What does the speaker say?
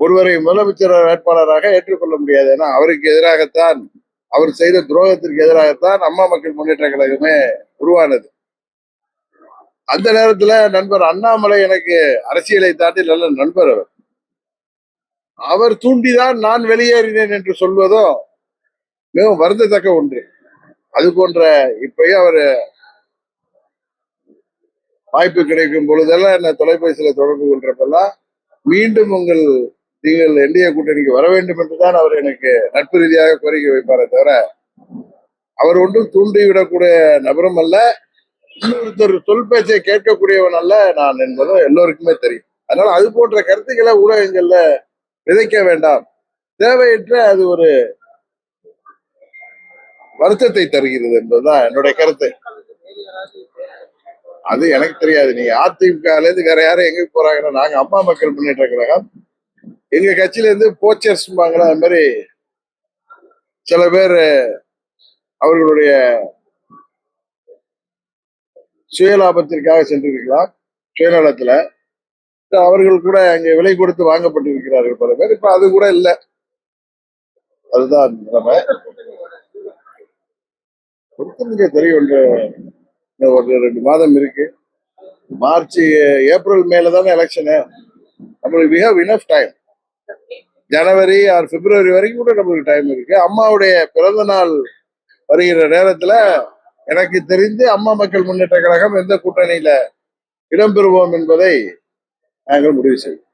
ஒருவரை முதலமைச்சர் வேட்பாளராக ஏற்றுக்கொள்ள முடியாது. ஏன்னா அவருக்கு எதிராகத்தான், அவர் செய்த துரோகத்திற்கு எதிராகத்தான் அம்மா மக்கள் முன்னேற்ற கழகமே உருவானது. அந்த நேரத்துல நண்பர் அண்ணாமலை எனக்கு அரசியலை தாண்டி நல்ல நண்பர். அவர் தூண்டிதான் நான் வெளியேறினேன் என்று சொல்வதும் மிகவும் வருந்தத்தக்க ஒன்று. அது போன்ற இப்பயும் அவர் வாய்ப்பு கிடைக்கும் பொழுதெல்லாம் என்ன தொலைபேசியில தொடர்பு கொள்றப்பெல்லாம் மீண்டும் நீங்கள் என்டிஏ கூட்டணிக்கு வர வேண்டும் என்றுதான் அவர் எனக்கு நட்பு ரீதியாக கோரிக்கை வைப்பாரே தவிர அவர் ஒன்றும் தூண்டிவிடக்கூடிய நபரும் அல்ல, இன்னொருத்தர் சொல் பேச்சை கேட்கக்கூடியவன் அல்ல நான் என்பதும் எல்லோருக்குமே தெரியும். அதனால அது போன்ற கருத்துக்களை ஊடகங்கள்ல விதைக்க வேண்டாம். தேவையற்ற அது ஒரு வருத்தத்தை தருகிறது என்பதுதான் என்னுடைய கருத்து. அது எனக்கு தெரியாது. நீங்க அதிமுகல இருந்து வேற யாரும் எங்க போறாங்கன்னா, நாங்க அம்மா மக்கள் முன்னேற்ற கழகம், எங்க கட்சியில இருந்து போச்சர்ஸ் அது மாதிரி சில பேர் அவர்களுடைய சுயலாபத்திற்காக சென்றிருக்கலாம், சுயநலத்துல அவர்கள் கூட அங்க விலை கொடுத்து வாங்கப்பட்டிருக்கிறார்கள் பல பேர். இப்ப அது கூட இல்லை. அதுதான் நிலைமை. பொறுத்திருக்க தெரியும். ஒரு 2 மாதம் இருக்கு. மார்ச் ஏப்ரல் மேல தானே எலெக்ஷனு. நம்மளுக்கு we have enough time. ஜனவரி ஆர் பிப்ரவரி வரைக்கும் கூட நம்மளுக்கு டைம் இருக்கு. அம்மாவுடைய பிறந்த நாள் வருகிற நேரத்துல எனக்கு தெரிந்து அம்மா மக்கள் முன்னேற்ற கழகம் எந்த கூட்டணியில இடம்பெறுவோம் என்பதை நாங்கள் முடிவு செய்வோம்.